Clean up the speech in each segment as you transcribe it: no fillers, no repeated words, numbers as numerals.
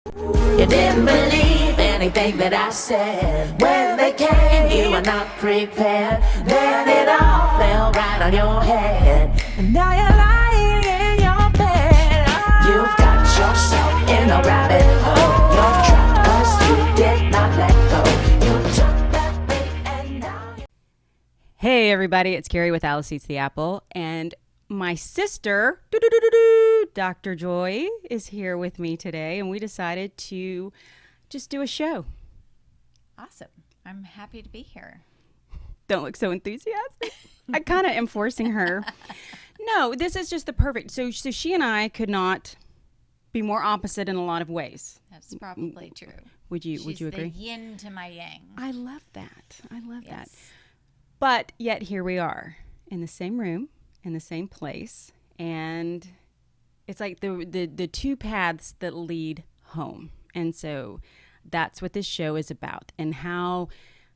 You didn't believe anything that I said. When they came, you were not prepared. Then it all fell right on your head. And now you're lying in your bed. You've got yourself in a rabbit hole. You're trapped 'cause you did not let go. You took that bait and now Hey everybody, it's Kerry with Alice Eats the Apple, and my sister, Dr. Joy, is here with me today, and we decided to just do a show. Awesome. I'm happy to be here. Don't look so enthusiastic. I kind of am forcing her. No, this is just the perfect. So she and I could not be more opposite in a lot of ways. That's probably true. Would you She's agree? the yin to my yang. I love that. I love that. Yes. But yet here we are in the same room, in the same place, and it's like the two paths that lead home. And so that's what this show is about, and how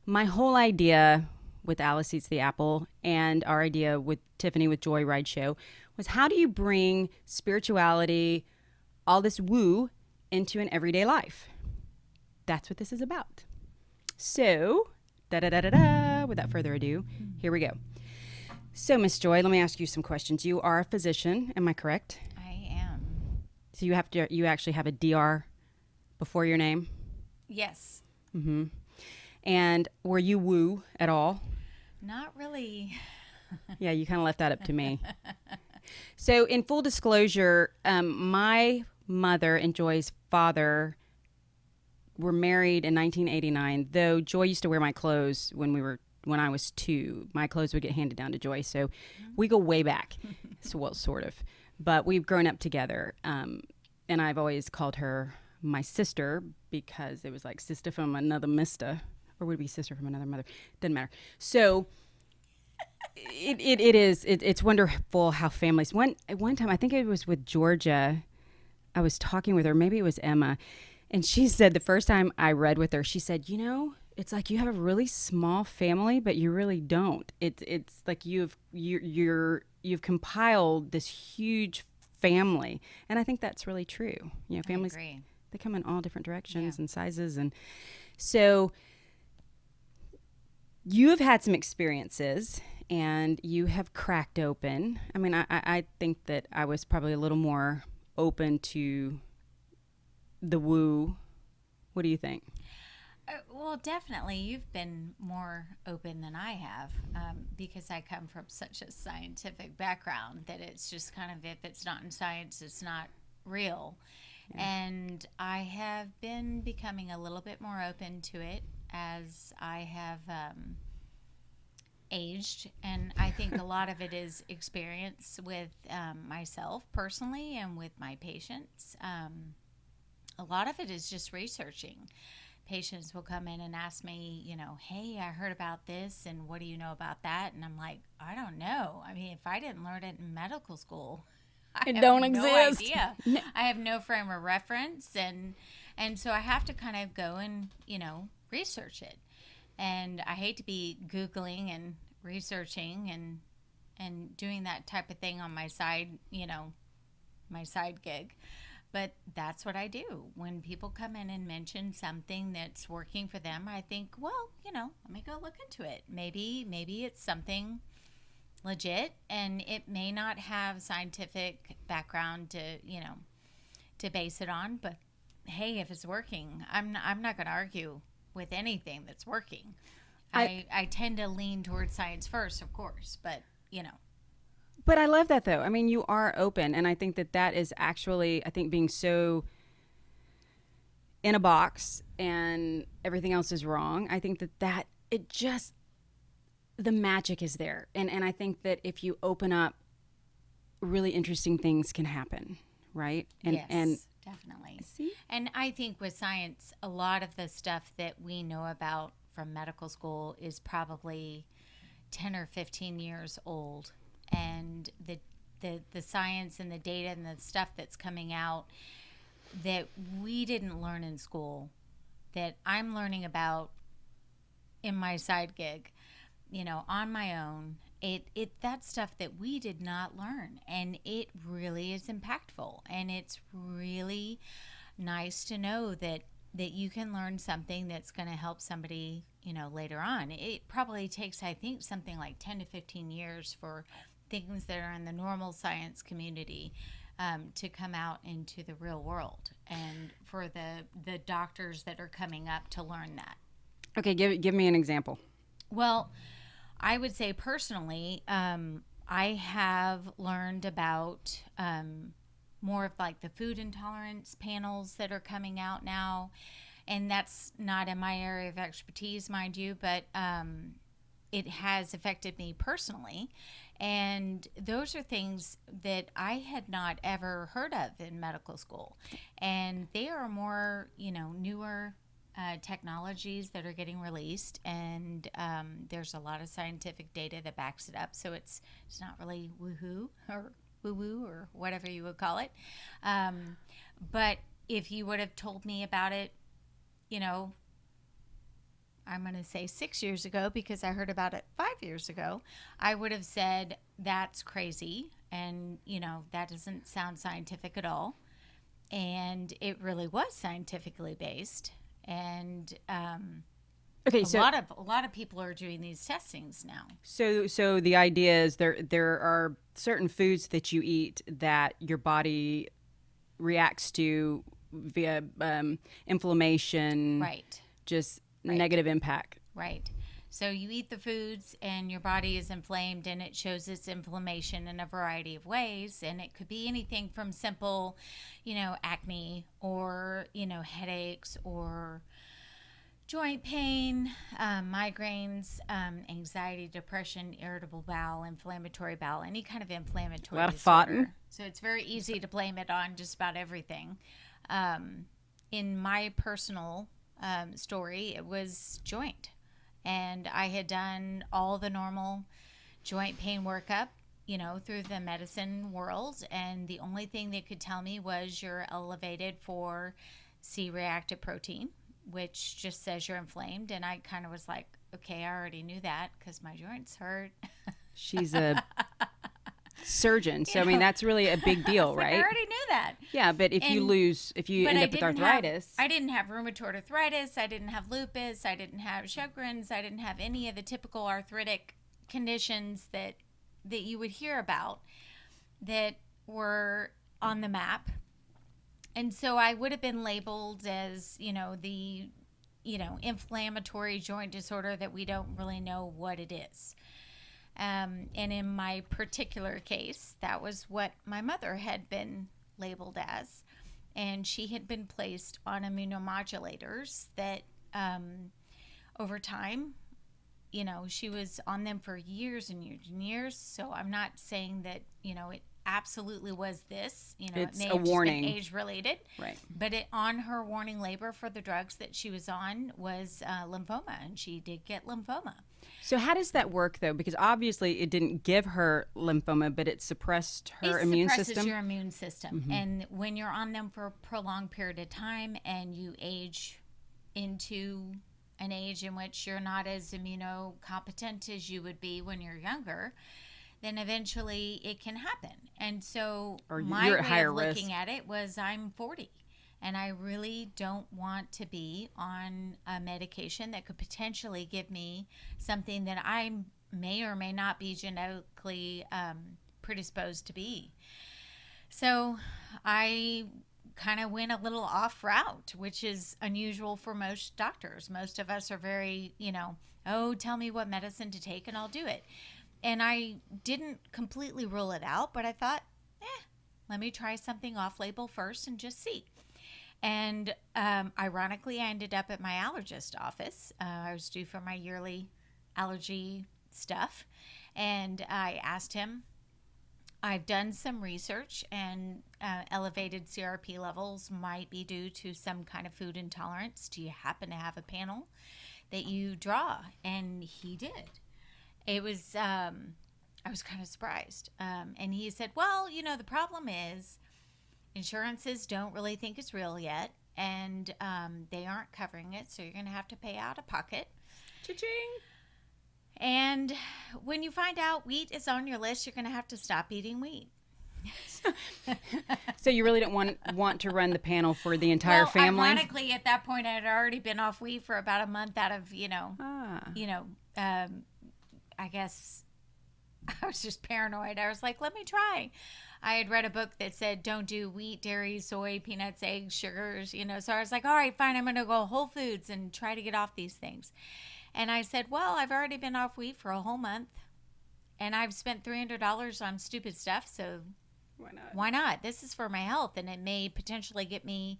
my whole idea with Alice Eats the Apple and our idea with Tiffany with Joy Ride Show was, how do you bring spirituality, all this woo, into an everyday life? That's what this is about. So, without further ado, here we go. So, Miss Joy, let me ask you some questions. You are a physician, am I correct? I am. So you actually have a DR before your name? Yes. Mm-hmm. And were you woo at all? Not really. Yeah, you kind of left that up to me. So, in full disclosure, my mother and Joy's father were married in 1989. Though Joy used to wear my clothes when I was 2. My clothes would get handed down to Joy, so we go way back. So, well, sort of, but we've grown up together. And I've always called her my sister because it was like sister from another mister, or would it be sister from another mother? Doesn't matter. So it's wonderful how families. One time, I think it was with Georgia, I was talking with her. Maybe it was Emma. And she said the first time I read with her, she said, it's like you have a really small family, but you really don't. It's like you've compiled this huge family, and I think that's really true. Families, I agree. they come in all different directions and sizes, and so you have had some experiences, and you have cracked open. I mean, I think that I was probably a little more open to the woo. What do you think? Well, definitely. You've been more open than I have because I come from such a scientific background that it's just kind of, if it's not in science, it's not real. Yeah. And I have been becoming a little bit more open to it as I have aged. And I think a lot of it is experience with myself personally and with my patients. A lot of it is just researching. Patients will come in and ask me, hey, I heard about this, and what do you know about that? And I'm like, I don't know. I mean, if I didn't learn it in medical school, I don't have no exist. idea. I have no frame of reference, and so I have to kind of go and, research it. And I hate to be Googling and researching and doing that type of thing on my side, my side gig. But that's what I do. When people come in and mention something that's working for them, I think, well, let me go look into it. Maybe it's something legit, and it may not have scientific background to base it on. But hey, if it's working, I'm not going to argue with anything that's working. I tend to lean towards science first, of course, but But I love that, though. I mean, you are open, and I think that is actually, being so in a box and everything else is wrong. I think that it just, the magic is there. And I think that if you open up, really interesting things can happen, right? Yes, definitely. See? And I think with science, a lot of the stuff that we know about from medical school is probably 10 or 15 years old. And the science and the data and the stuff that's coming out that we didn't learn in school, that I'm learning about in my side gig, on my own, that's stuff that we did not learn, and it really is impactful, and it's really nice to know that you can learn something that's going to help somebody, later on. It probably takes, I think, something like 10 to 15 years for things that are in the normal science community to come out into the real world, and for the doctors that are coming up to learn that. Okay, give me an example. Well, I would say personally, I have learned about more of like the food intolerance panels that are coming out now. And that's not in my area of expertise, mind you, but it has affected me personally. And those are things that I had not ever heard of in medical school. And they are more, newer technologies that are getting released. And there's a lot of scientific data that backs it up. So it's not really woohoo or woo-woo or whatever you would call it. But if you would have told me about it, I'm going to say 6 years ago, because I heard about it 5 years ago, I would have said, that's crazy. And, that doesn't sound scientific at all. And it really was scientifically based. And Okay, a lot of people are doing these testings now. So the idea is there are certain foods that you eat that your body reacts to via inflammation, Right. just negative impact. Right. So you eat the foods and your body is inflamed, and it shows its inflammation in a variety of ways. And it could be anything from simple, acne, or, headaches, or joint pain, migraines, anxiety, depression, irritable bowel, inflammatory bowel, any kind of inflammatory A lot of disorder. fighting. So it's very easy to blame it on just about everything. In my personal story, it was joint. And I had done all the normal joint pain workup, through the medicine world. And the only thing they could tell me was you're elevated for C-reactive protein, which just says you're inflamed. And I kind of was like, okay, I already knew that because my joints hurt. She's a surgeon, so I mean that's really a big deal, right? I already knew that. Yeah, but if you end up with arthritis, I didn't have rheumatoid arthritis. I didn't have lupus. I didn't have Sjogren's. I didn't have any of the typical arthritic conditions that you would hear about that were on the map. And so I would have been labeled as, the, inflammatory joint disorder that we don't really know what it is. And in my particular case, that was what my mother had been labeled as. And she had been placed on immunomodulators that over time, she was on them for years and years and years. So I'm not saying that, it absolutely was this, it's it may a have just warning, been age related, right? But on her warning label for the drugs that she was on was lymphoma, and she did get lymphoma. So how does that work though? Because obviously it didn't give her lymphoma, but it suppressed her immune system. It suppresses your immune system, and when you're on them for a prolonged period of time, and you age into an age in which you're not as immunocompetent as you would be when you're younger, then eventually it can happen. And so my way of looking at it was, I'm 40 and I really don't want to be on a medication that could potentially give me something that I may or may not be genetically predisposed to be. So I kind of went a little off route, which is unusual for most doctors. Most of us are very, tell me what medicine to take and I'll do it. And I didn't completely rule it out, but I thought, let me try something off-label first and just see. And ironically, I ended up at my allergist office. I was due for my yearly allergy stuff. And I asked him, I've done some research, and elevated CRP levels might be due to some kind of food intolerance. Do you happen to have a panel that you draw? And he did. It was, I was kind of surprised. And he said, well, the problem is insurances don't really think it's real yet, and they aren't covering it, so you're going to have to pay out of pocket. Cha-ching! And when you find out wheat is on your list, you're going to have to stop eating wheat. So you really don't want to run the panel for the entire well, family? Ironically, at that point, I had already been off weed for about a month out of, I guess I was just paranoid. I was like, let me try. I had read a book that said don't do wheat, dairy, soy, peanuts, eggs, sugars, So I was like, all right, fine. I'm going to go Whole Foods and try to get off these things. And I said, well, I've already been off weed for a whole month and I've spent $300 on stupid stuff. So Why not? why not? This is for my health and it may potentially get me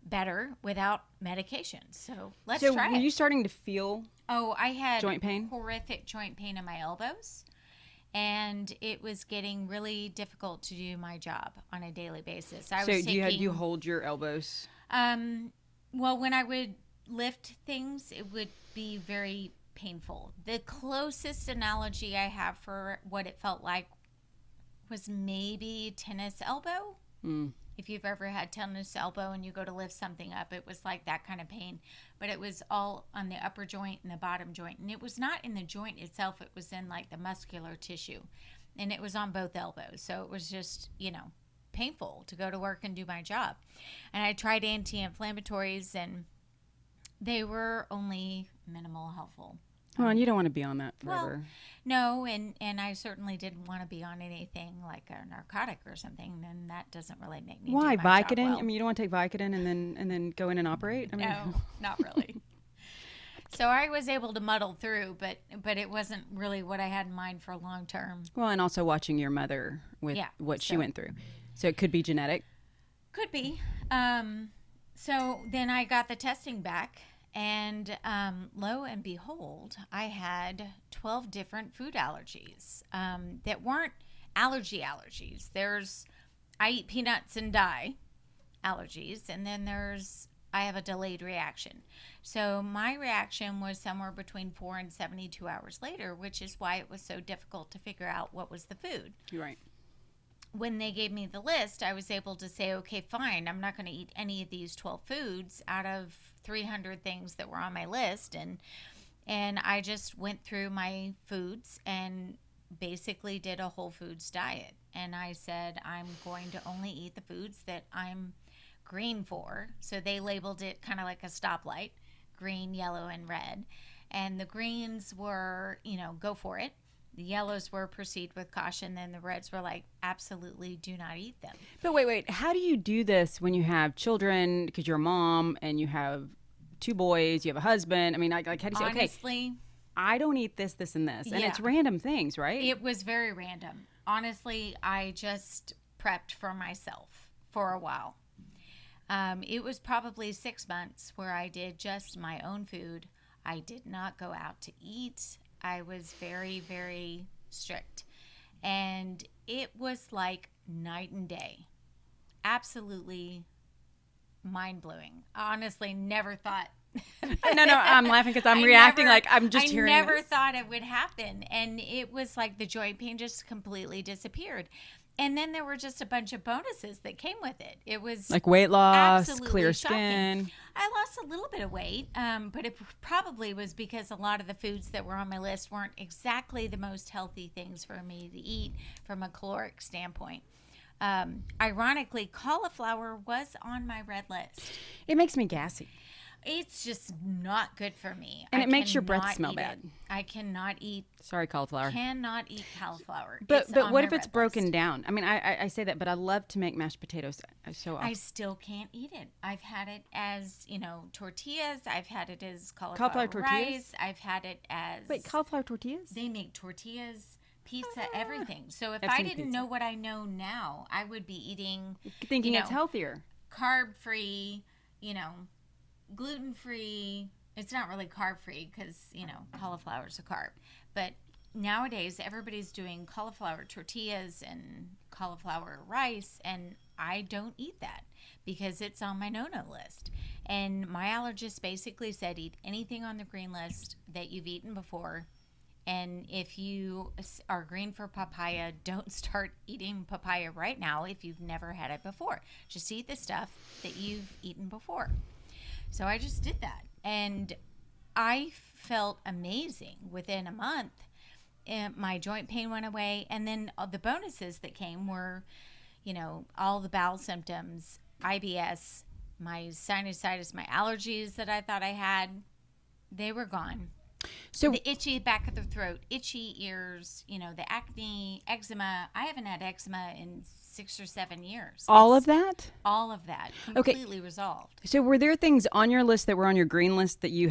better without medication. So let's try were it. you starting to feel I had joint pain? Horrific joint pain in my elbows. And it was getting really difficult to do my job on a daily basis. So do you hold your elbows? Well, when I would lift things, it would be very painful. The closest analogy I have for what it felt like was maybe tennis elbow. If you've ever had tennis elbow and you go to lift something up, it was like that kind of pain. But it was all on the upper joint and the bottom joint. And it was not in the joint itself. It was in like the muscular tissue. And it was on both elbows. So it was just, painful to go to work and do my job. And I tried anti-inflammatories and they were only minimal helpful. Well, and you don't want to be on that Well, forever. no, and I certainly didn't want to be on anything like a narcotic or something. And that doesn't really make me Why do my job Vicodin? well. I mean, you don't want to take Vicodin and then go in and operate? I mean, No, not really. So I was able to muddle through, but it wasn't really what I had in mind for long term. Well, and also watching your mother with what she went through. So it could be genetic. Could be. So then I got the testing back, and lo and behold, I had 12 different food allergies that weren't allergies. I eat peanuts and die allergies, and then I have a delayed reaction. So my reaction was somewhere between 4 and 72 hours later, which is why it was so difficult to figure out what was the food. You're right. When they gave me the list, I was able to say, okay, fine, I'm not going to eat any of these 12 foods out of 300 things that were on my list. And I just went through my foods and basically did a whole foods diet. And I said, I'm going to only eat the foods that I'm green for. So they labeled it kind of like a stoplight, green, yellow, and red. And the greens were, go for it. The yellows were proceed with caution, and the reds were like, absolutely do not eat them. But wait. How do you do this when you have children, because you're a mom and you have 2 boys, you have a husband? I mean, like how do you say, Honestly, okay, I don't eat this, this, and this. And Yeah. it's random things, right? it was very random. Honestly, I just prepped for myself for a while. It was probably 6 months where I did just my own food. I did not go out to eat. I was very, very strict. And it was like night and day. Absolutely mind-blowing. Honestly, never thought. No, I'm laughing because I'm reacting like I'm just hearing I never this. thought it would happen. And it was like the joint pain just completely disappeared. And then there were just a bunch of bonuses that came with it. It was Like weight loss, absolutely clear shocking. skin. I lost a little bit of weight, but it probably was because a lot of the foods that were on my list weren't exactly the most healthy things for me to eat from a caloric standpoint. Ironically, cauliflower was on my red list. It makes me gassy. It's just not good for me. And I it makes your breath cannot smell eat bad. it. I cannot eat Sorry, cauliflower. Cannot eat cauliflower. But It's but on what my if it's red broken list. down? I mean, I say that, but I love to make mashed potatoes so often. I still can't eat it. I've had it as, tortillas. I've had it as cauliflower tortillas? rice. I've had it as Wait, cauliflower tortillas? they make tortillas, pizza, everything. So if I've I seen didn't pizza. know what I know now, I would be eating Thinking you it's know, healthier. carb-free, gluten-free. It's not really carb-free because, cauliflower is a carb. But nowadays, everybody's doing cauliflower tortillas and cauliflower rice, and I don't eat that because it's on my no-no list. And my allergist basically said eat anything on the green list that you've eaten before. And if you are green for papaya, don't start eating papaya right now if you've never had it before. Just eat the stuff that you've eaten before. So I just did that. And I felt amazing within a month. And my joint pain went away. And then the bonuses that came were all the bowel symptoms, IBS, my sinusitis, my allergies that I thought I had, they were gone. So The itchy back of the throat, itchy ears, the acne, eczema. I haven't had eczema in 6 or 7 years. all of that? All of that Okay. completely resolved. So were there things on your list that were on your green list that you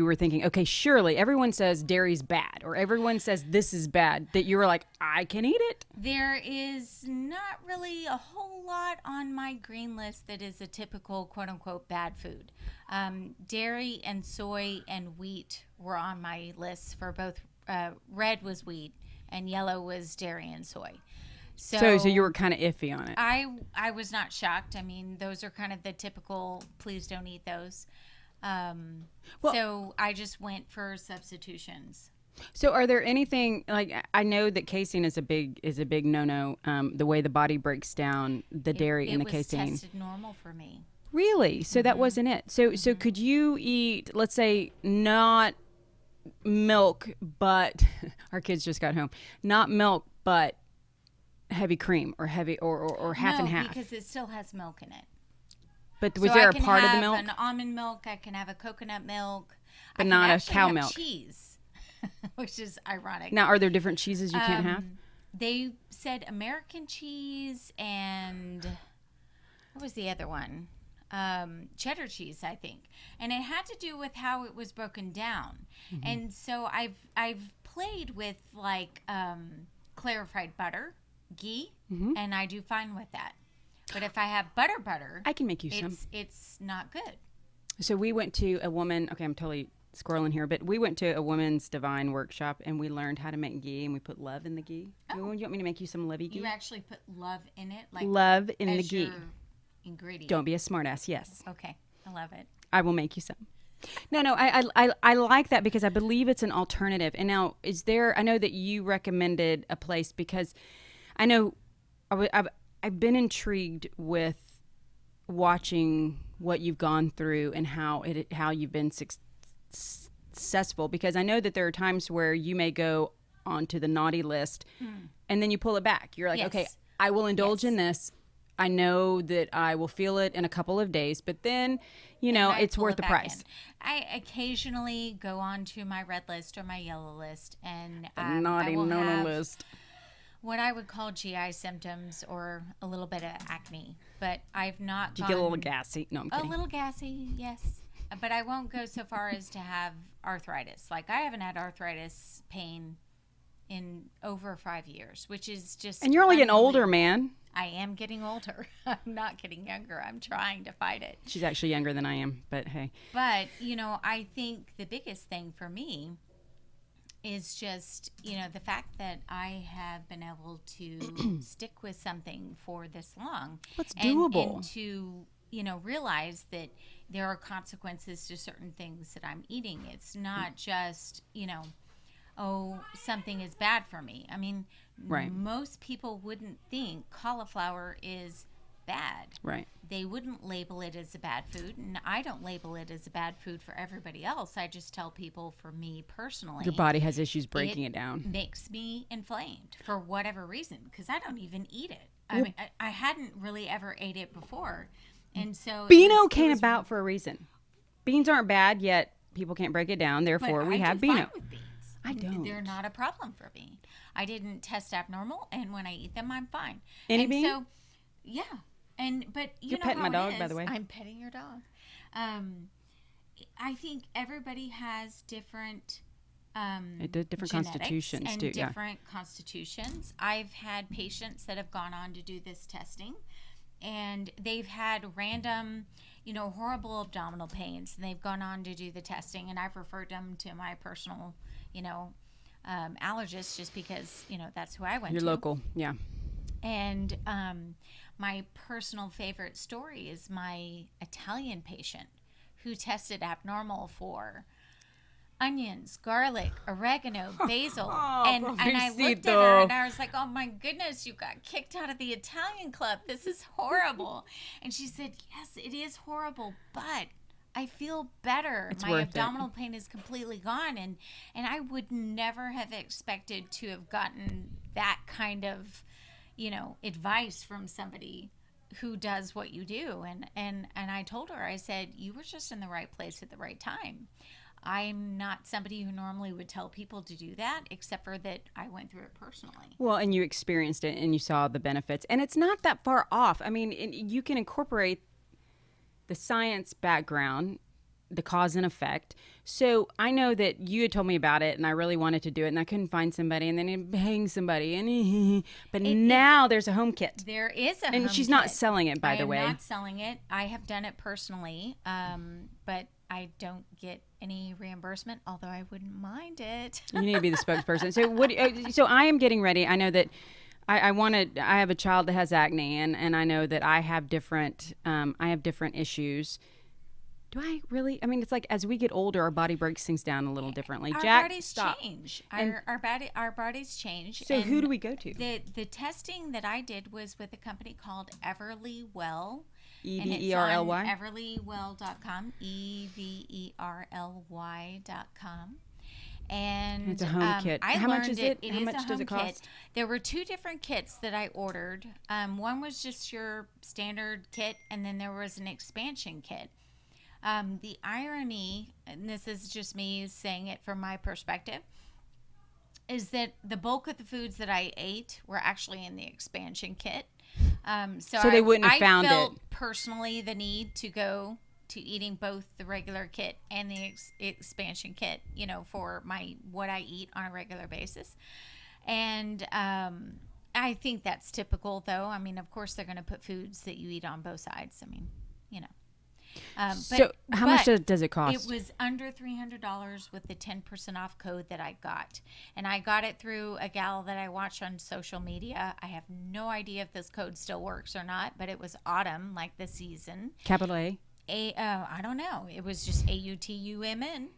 were thinking, okay, surely everyone says dairy's bad or everyone says this is bad, that you were like, I can eat it? There is not really a whole lot on my green list that is a typical quote unquote bad food. Dairy and soy and wheat were on my list for both. Red was wheat and yellow was dairy and soy. So you were kind of iffy on it. I was not shocked. I mean, those are kind of the typical, please don't eat those. So I just went for substitutions. So are there anything, like, I know that casein is a big no-no, the way the body breaks down the dairy in the casein. It was tested normal for me. Really? So that wasn't it. So could you eat, let's say, not milk, but our kids just got home, not milk, but heavy cream or heavy or half and half? Because it still has milk in it. But was there a part of the milk? I can have an almond milk. I can have a coconut milk. But I can not a actually cow have milk. cheese, which is ironic. Now, are there different cheeses you can't have? They said American cheese and what was the other one? Cheddar cheese, I think. And it had to do with how it was broken down. Mm-hmm. And so I've played with like clarified butter, ghee, and I do fine with that. But if I have butter, I can make you some. It's not good. So we went to a woman, okay, I'm totally squirreling here, but we went to a woman's divine workshop and we learned how to make ghee and we put love in the ghee. Oh. You want me to make you some lovey ghee? You actually put love in it? Like love in the as ghee. your ingredient. Don't be a smartass, yes. Okay, I love it. I will make you some. No, I like that because I believe it's an alternative. And now, I know that you recommended a place because I know I've been intrigued with watching what you've gone through and how you've been successful, because I know that there are times where you may go onto the naughty list and then you pull it back. You're like, okay, I will indulge in this. I know that I will feel it in a couple of days, but then, it's worth the price. I occasionally go on to my red list or my yellow list, and naughty no-no list. What I would call GI symptoms or a little bit of acne, but I've not. Do you get a little gassy? No, I'm kidding. A little gassy, yes, but I won't go so far as to have arthritis. Like I haven't had arthritis pain in over 5 years, which is just. And you're only getting older, man. I am getting older. I'm not getting younger. I'm trying to fight it. She's actually younger than I am, but hey. But, I think the biggest thing for me is just, the fact that I have been able to stick with something for this long. What's doable. And to, realize that there are consequences to certain things that I'm eating. It's not just, something is bad for me. I mean, right. Most people wouldn't think cauliflower is bad. Right. They wouldn't label it as a bad food, and I don't label it as a bad food for everybody else. I just tell people, for me personally, your body has issues breaking it down. Makes me inflamed for whatever reason, because I don't even eat it. I mean, I hadn't really ever ate it before, and so Beano came about for a reason. Beans aren't bad, yet people can't break it down. Therefore, we have Beano. I don't. They're not a problem for me. I didn't test abnormal, and when I eat them, I'm fine. Any bean? So, yeah. But you're petting my dog, by the way. I'm petting your dog. I think everybody has different different constitutions and too. Different constitutions. I've had patients that have gone on to do this testing, and they've had random, horrible abdominal pains, and they've gone on to do the testing, and I've referred them to my personal, allergist, just because, that's who I went to. You're local, yeah. And my personal favorite story is my Italian patient who tested abnormal for onions, garlic, oregano, basil. and I looked at her and I was like, oh my goodness, you got kicked out of the Italian club. This is horrible. And she said, yes, it is horrible, but I feel better. It's My worth abdominal pain is completely gone. And I would never have expected to have gotten that kind of, advice from somebody who does what you do. And I told her, I said, you were just in the right place at the right time. I'm not somebody who normally would tell people to do that, except for that I went through it personally. Well, and you experienced it and you saw the benefits. And it's not that far off. I mean, you can incorporate the science background, the cause and effect. So I know that you had told me about it and I really wanted to do it and I couldn't find somebody and then it hangs somebody. But now there's a home kit. There is a home And she's kit. not selling it, by the way. I am not selling it. I have done it personally, but I don't get any reimbursement, although I wouldn't mind it. You need to be the spokesperson. So so I am getting ready. I know that I have a child that has acne and I know that I have different issues. Do I really? I mean, it's like as we get older, our body breaks things down a little differently. Our Jack, bodies stop. change. And- Our bodies change. So and who do we go to? The testing that I did was with a company called Everly Well. EVERLY? And it's on everlywell.com, EVERLY.com. And it's a home kit. I How much learned is it? It How is much a does home it cost? kit. There were 2 different kits that I ordered. One was just your standard kit, and then there was an expansion kit. The irony, and this is just me saying it from my perspective, is that the bulk of the foods that I ate were actually in the expansion kit. So they wouldn't have found I felt it. personally the need to go to eating both the regular kit and the expansion kit, for what I eat on a regular basis. And I think that's typical, though. I mean, of course, they're going to put foods that you eat on both sides. I mean, So how much does it cost? It was under $300 with the 10% off code that I got. And I got it through a gal that I watch on social media. I have no idea if this code still works or not, but it was autumn, like the season. Capital A? I don't know. It was just AUTUMN,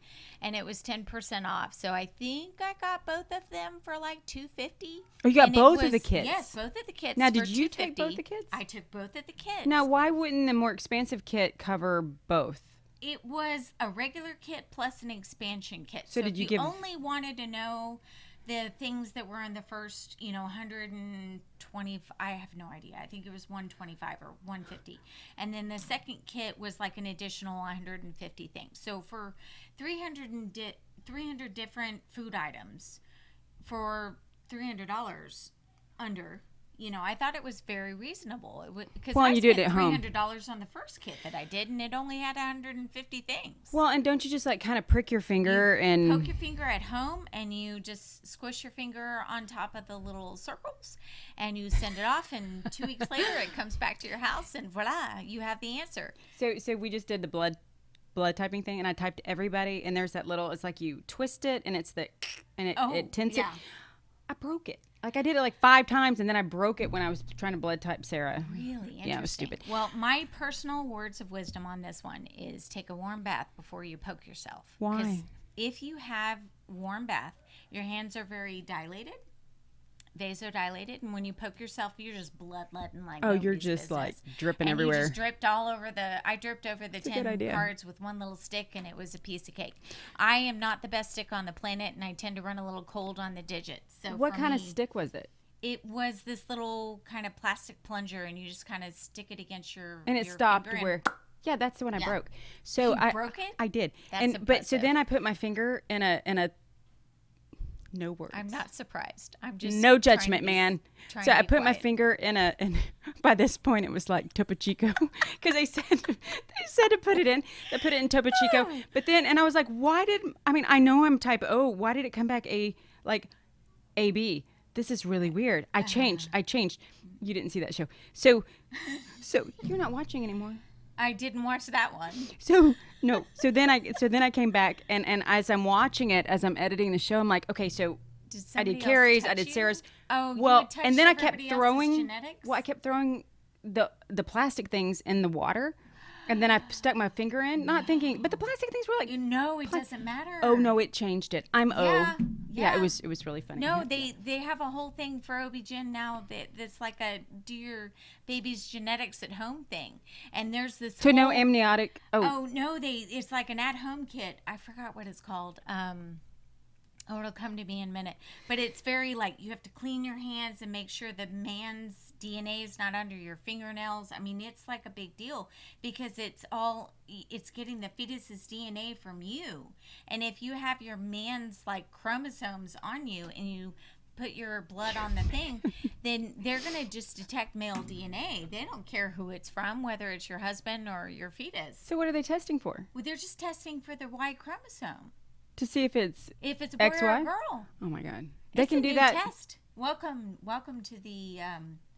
and it was 10% off. So I think I got both of them for like $250. Oh, you got And both of the kits? Yes, both of the kits. Now, for did you take both $250. the kits? I took both of the kits. Now, why wouldn't the more expansive kit cover both? It was a regular kit plus an expansion kit. So did if you give- only wanted to know the things that were in the first, 120, I have no idea. I think it was 125 or 150. And then the second kit was like an additional 150 things. So for 300 different food items for $300 under, I thought it was very reasonable. Because Well, I and you did spent it at home. $300 on the first kit that I did, and it only had 150 things. Well, and don't you just like kind of prick your finger You and poke your finger at home, and you just squish your finger on top of the little circles, and you send it off, and 2 weeks later it comes back to your house, and voila, you have the answer. So we just did the blood typing thing, and I typed everybody, and there's that little. It's like you twist it, and it's it tints yeah. it. I broke it. Like I did it like 5 times, and then I broke it when I was trying to blood type Sarah. Really interesting. Yeah, it was stupid. Well, my personal words of wisdom on this one is take a warm bath before you poke yourself. Why? Because if you have warm bath, your hands are very dilated, vasodilated, and when you poke yourself, you're just bloodletting like Oh, you're nobody's just business. like dripping And everywhere. you just dripped all over I dripped over the a good 10 idea. cards with one little stick, and it was a piece of cake. I am not the best stick on the planet, and I tend to run a little cold on the digits. So What for kind of me, stick was it? It was this little kind of plastic plunger, and you just kind of stick it against your And it your stopped finger and- where. Yeah, that's the one I Yeah. broke. So You broke it? I did. That's but so impressive. then I put my finger in a no words. I'm not surprised. I'm just No trying judgment, to be- man. trying So to I be put my quiet. finger and by this point it was like Topo Chico because they said to put it in. They put it in Topo Chico, but then and I was like, I know I'm type O. Why did it come back AB? This is really weird. I changed. You didn't see that show, so you're not watching anymore. I didn't watch that one. So no. So then I came back and as I'm watching it, as I'm editing the show, I'm like, okay, so Did I somebody did else Carrie's, I touch did you? Sarah's. Oh, you well, had touched and then I kept everybody else's throwing. genetics? Well, I kept throwing the plastic things in the water, and then I stuck my finger in, not thinking. But the plastic things were like, You know it doesn't matter. oh no, it changed it. I'm O. Yeah, Yeah, yeah. it was really funny. No, Yeah. they have a whole thing for OB-GYN now that's like a do your baby's genetics at home thing. And there's this So no whole- amniotic. Oh no, it's like an at-home kit. I forgot what it's called. Oh, it'll come to me in a minute. But it's very like you have to clean your hands and make sure the man's DNA is not under your fingernails. I mean, it's like a big deal because it's getting the fetus's DNA from you. And if you have your man's like chromosomes on you and you put your blood on the thing, then they're going to just detect male DNA. They don't care who it's from, whether it's your husband or your fetus. So what are they testing for? Well, they're just testing for the Y chromosome. To see if it's If it's a boy or a girl. Oh my God. They It's can a do new that. Test. Welcome to the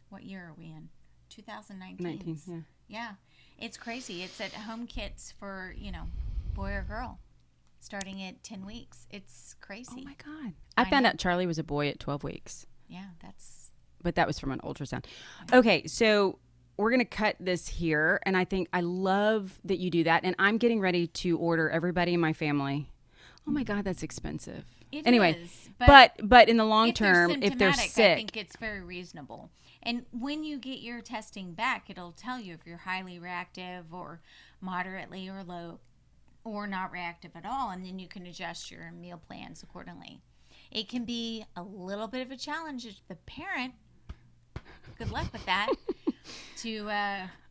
what year are we in? 2019. 19, yeah. Yeah. It's crazy. It's at home kits for, boy or girl starting at 10 weeks. It's crazy. Oh my God. I found out Charlie was a boy at 12 weeks. Yeah, But that was from an ultrasound. Okay, so we're going to cut this here. And I love that you do that. And I'm getting ready to order everybody in my family. Oh my God, that's expensive. It anyway, is, but in the long term, if they're symptomatic, sick. I think it's very reasonable. And when you get your testing back, it'll tell you if you're highly reactive or moderately or low or not reactive at all. And then you can adjust your meal plans accordingly. It can be a little bit of a challenge as the parent. Good luck with that. To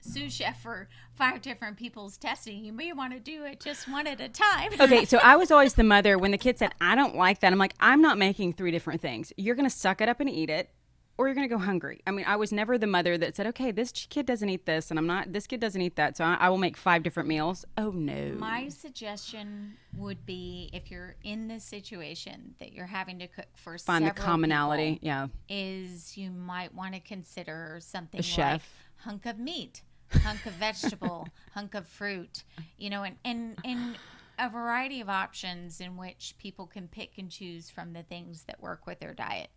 sous chef for 5 different people's testing, you may want to do it just one at a time. Okay, so I was always the mother when the kid said, I don't like that. I'm like, I'm not making 3 different things. You're going to suck it up and eat it, or you're going to go hungry. I mean, I was never the mother that said, okay, this kid doesn't eat this, and this kid doesn't eat that, so I will make 5 different meals. Oh, no. My suggestion would be, if you're in this situation that you're having to cook for Find the several commonality, people, yeah. is you might want to consider something A chef. like hunk of meat, hunk of vegetable, hunk of fruit, and a variety of options in which people can pick and choose from the things that work with their diet.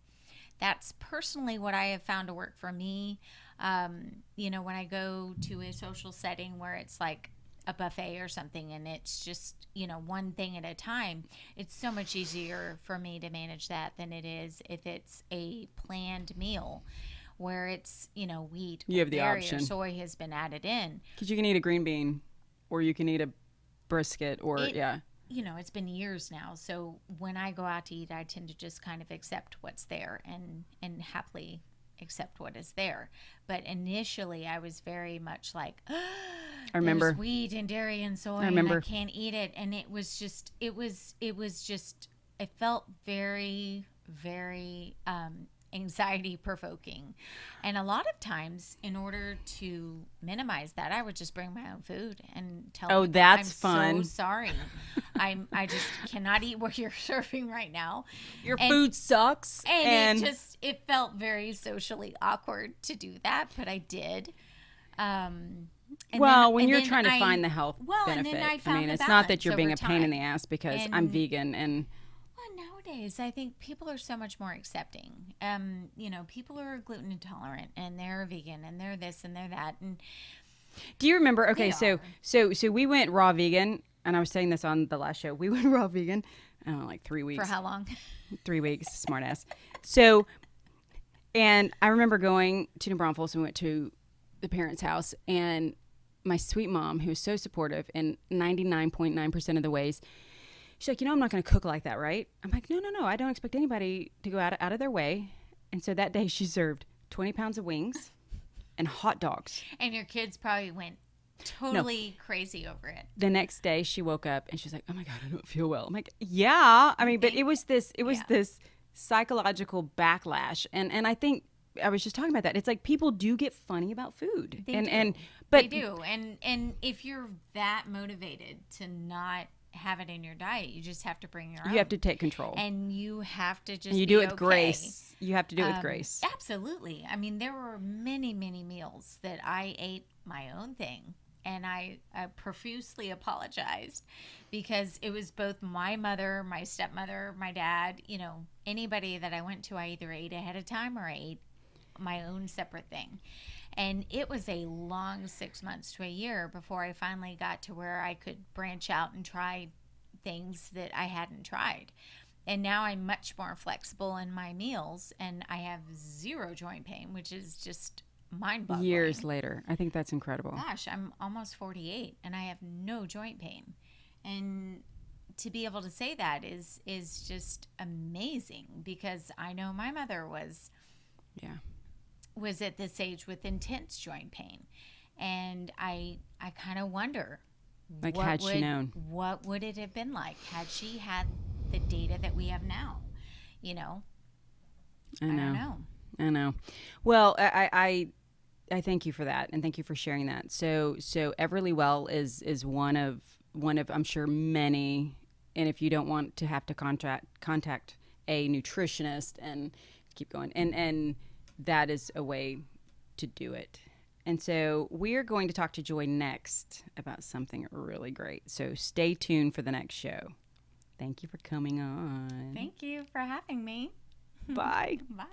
That's personally what I have found to work for me. When I go to a social setting where it's like a buffet or something and it's just, one thing at a time, it's so much easier for me to manage that than it is if it's a planned meal where it's, wheat You or have the dairy option. or soy has been added in. Because you can eat a green bean, or you can eat a brisket, or, It's been years now. So when I go out to eat, I tend to just kind of accept what's there and happily accept what is there. But initially I was very much like, I remember. There's wheat and dairy and soy I remember. and I can't eat it. And it felt very, very, anxiety provoking. And a lot of times, in order to minimize that, I would just bring my own food and tell people, that's I'm fun. so sorry. I just cannot eat what you're serving right now. Your food sucks. And it felt very socially awkward to do that, but I did. When you're trying to find the health benefit, and then I found it's the not that you're balance being a over pain in time. the ass because I'm vegan and Nowadays, I think people are so much more accepting. People are gluten intolerant and they're vegan and they're this and they're that. And do you remember? Okay, so we went raw vegan, and I was saying this on the last show. We went raw vegan, I don't know, like 3 weeks. for how long? 3 weeks, smart ass. So, and I remember going to New Braunfels and went to the parents' house, and my sweet mom, who was so supportive in 99.9% of the ways, she's like, I'm not going to cook like that, right? I'm like, no. I don't expect anybody to go out of their way. And so that day she served 20 pounds of wings and hot dogs. And your kids probably went totally crazy over it. The next day she woke up and she's like, oh my God, I don't feel well. I'm like, yeah. I mean, but it was this psychological backlash. And I think I was just talking about that. It's like people do get funny about food. They do. And if you're that motivated to not have it in your diet, you just have to bring your own. You have to take control. And you have to just and you do it with grace. You have to do it with grace. Absolutely. I mean, there were many, many meals that I ate my own thing. And I profusely apologized because it was both my mother, my stepmother, my dad, anybody that I went to, I either ate ahead of time or I ate my own separate thing. And it was a long 6 months to a year before I finally got to where I could branch out and try things that I hadn't tried. And now I'm much more flexible in my meals, and I have 0 joint pain, which is just mind-boggling. Years later. I think that's incredible. Gosh, I'm almost 48, and I have no joint pain. And to be able to say that is just amazing, because I know my mother was at this age with intense joint pain, and I kind of wonder, like, had she known, what would it have been like had she had the data that we have now? You know, I don't know. Well, I thank you for that, and thank you for sharing that. So Everly Well is one of I'm sure many, and if you don't want to have to contact a nutritionist and keep going, and that is a way to do it. And so we're going to talk to Joy next about something really great. So stay tuned for the next show. Thank you for coming on. Thank you for having me. Bye. Bye.